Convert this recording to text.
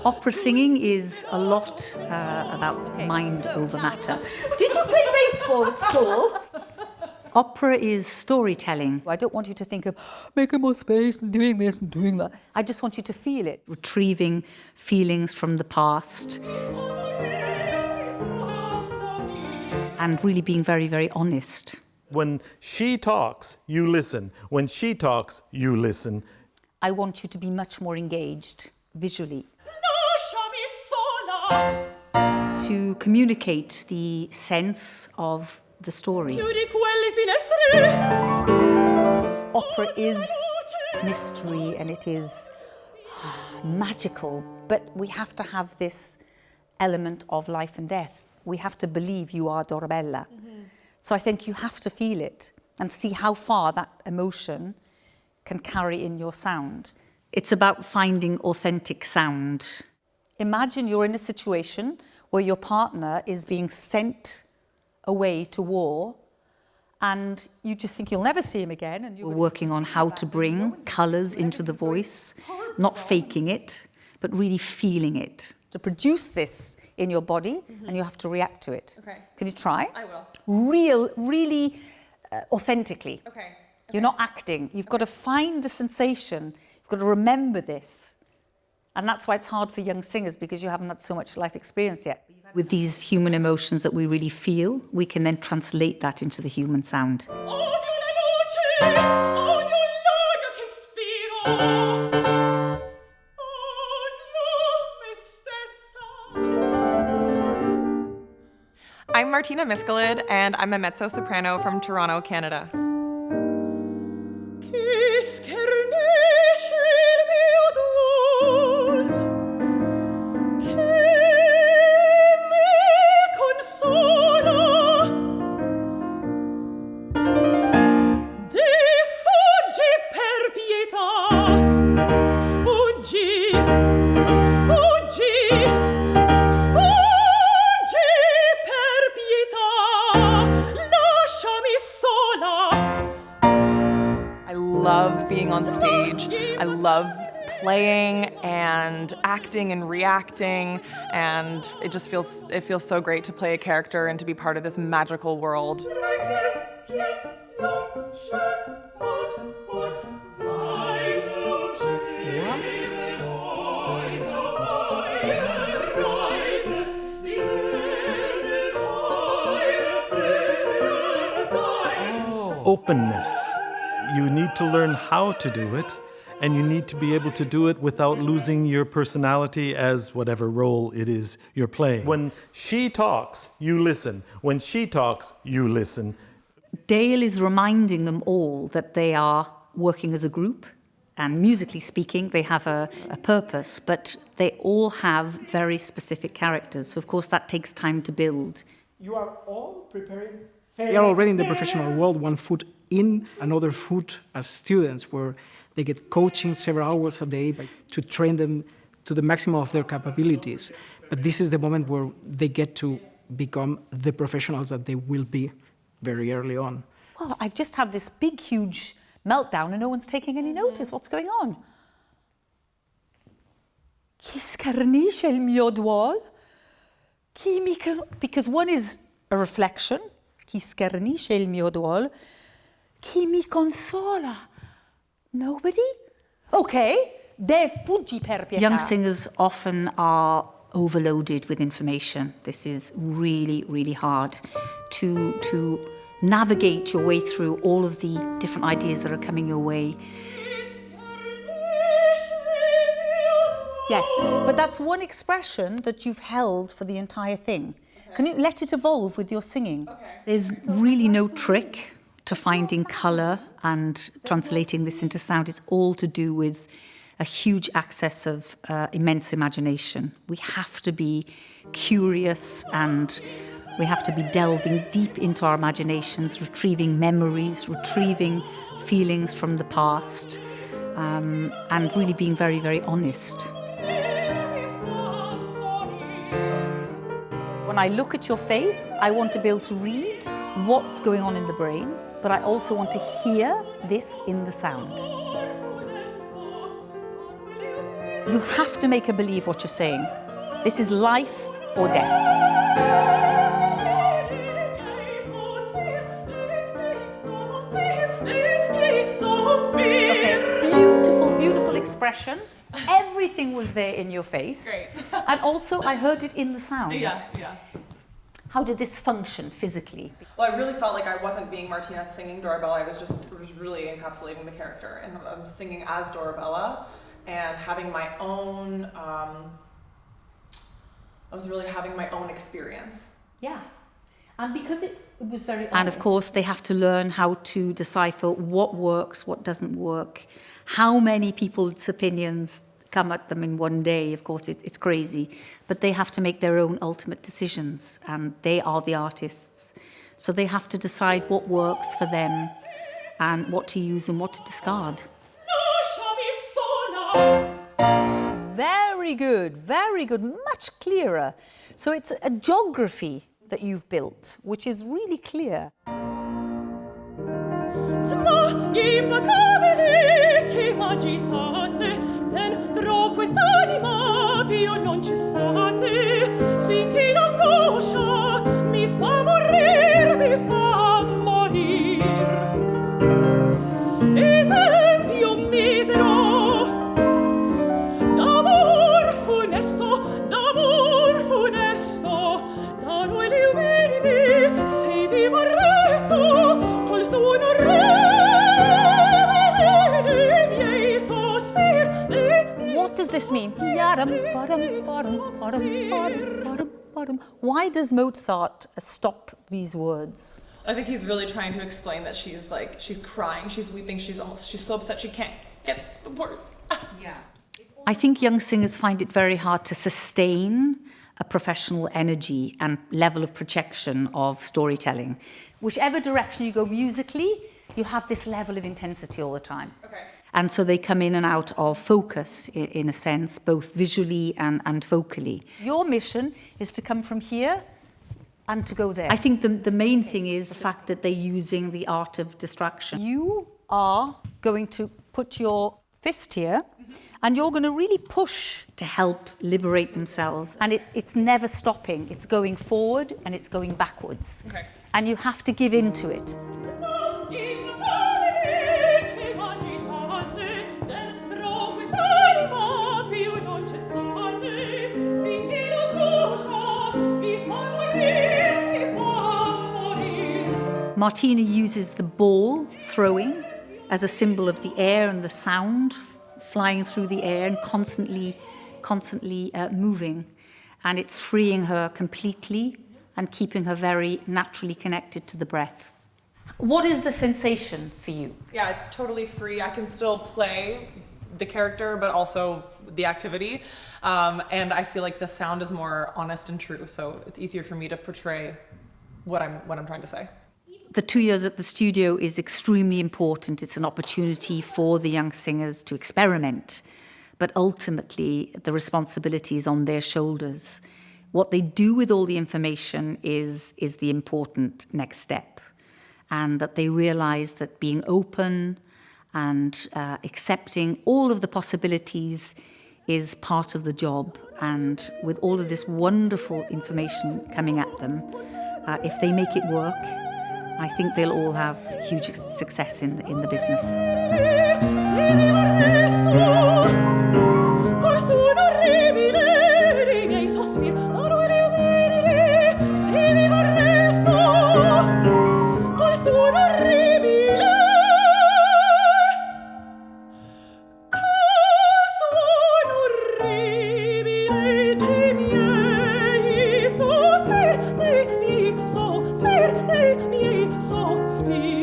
Opera singing is a lot about mind over matter. Did you play baseball at school? Opera is storytelling. I don't want you to think of making more space and doing this and doing that. I just want you to feel it. Retrieving feelings from the past. And really being very, very honest. When she talks, you listen. When she talks, you listen. I want you to be much more engaged visually. To communicate the sense of the story. Opera is mystery and it is magical, but we have to have this element of life and death. We have to believe you are Dorabella. So I think you have to feel it and see how far that emotion can carry in your sound. It's about finding authentic sound. Imagine you're in a situation where your partner is being sent away to war and you just think you'll never see him again. And you're working on how to bring colours into the voice, not faking it, but really feeling it. To produce this in your body and you have to react to it. Okay. Can you try? I will. Really authentically. Okay. You're not acting. You've got to find the sensation. You've got to remember this. And that's why it's hard for young singers, because you haven't had so much life experience yet. With these human emotions that we really feel, we can then translate that into the human sound. I'm Martina Myskohlid, and I'm a mezzo-soprano from Toronto, Canada. Being on stage. I love playing and acting and reacting, and it feels so great to play a character and to be part of this magical world. Openness. You need to learn how to do it, and you need to be able to do it without losing your personality as whatever role it is you're playing. When she talks, you listen. When she talks, you listen. Dale is reminding them all that they are working as a group, and musically speaking, they have a purpose, but they all have very specific characters. So, of course, that takes time to build. You are all preparing. They are already in the professional world, one foot in, another foot as students, where they get coaching several hours a day to train them to the maximum of their capabilities. But this is the moment where they get to become the professionals that they will be very early on. Well, I've just had this big, huge meltdown and no one's taking any notice. What's going on? Because one is a reflection. Chi schernisce il mio duol, chi mi consola. Nobody? Okay, de fuggi per pietà. Young singers often are overloaded with information. This is really, really hard to navigate your way through all of the different ideas that are coming your way. Yes, but that's one expression that you've held for the entire thing. Can you let it evolve with your singing? Okay. There's really no trick to finding colour and translating this into sound. It's all to do with a huge access of immense imagination. We have to be curious and we have to be delving deep into our imaginations, retrieving memories, retrieving feelings from the past, and really being very, very honest. When I look at your face, I want to be able to read what's going on in the brain, but I also want to hear this in the sound. You have to make her believe what you're saying. This is life or death. Okay, beautiful, beautiful expression. Everything was there in your face. Great. And also I heard it in the sound. Yeah. How did this function physically? Well, I really felt like I wasn't being Martina singing Dorabella. I was really encapsulating the character, and I'm singing as Dorabella and having my own. I was really having my own experience. Yeah. And because it was very honest. And of course, they have to learn how to decipher what works, what doesn't work, how many people's opinions come at them in one day. Of course, it's crazy. But they have to make their own ultimate decisions, and they are the artists. So they have to decide what works for them and what to use and what to discard. Very good, much clearer. So it's a geography that you've built, which is really clear. Dentro quest'anima più non cessate, finché l'angoscia mi fa morir, mi fa morir. Esempio misero d'amor funesto, da noi le umili, se vivo resto, col suono What does this mean? Why does Mozart stop these words? I think he's really trying to explain that she's crying, she's weeping, she's so upset she can't get the words. Yeah. I think young singers find it very hard to sustain a professional energy and level of projection of storytelling. Whichever direction you go musically, you have this level of intensity all the time. Okay. And so they come in and out of focus, in a sense, both visually and vocally. Your mission is to come from here and to go there. I think the main thing is the fact that they're using the art of distraction. You are going to put your fist here, and you're going to really push to help liberate themselves. And it's never stopping. It's going forward and it's going backwards. Okay. And you have to give in to it. Martina uses the ball throwing as a symbol of the air and the sound flying through the air and constantly moving. And it's freeing her completely and keeping her very naturally connected to the breath. What is the sensation for you? Yeah, it's totally free. I can still play the character, but also the activity. And I feel like the sound is more honest and true, so it's easier for me to portray what I'm trying to say. The 2 years at the studio is extremely important. It's an opportunity for the young singers to experiment, but ultimately the responsibility is on their shoulders. What they do with all the information is the important next step, and that they realize that being open and accepting all of the possibilities is part of the job. And with all of this wonderful information coming at them, if they make it work, I think they'll all have huge success in the business. Speak.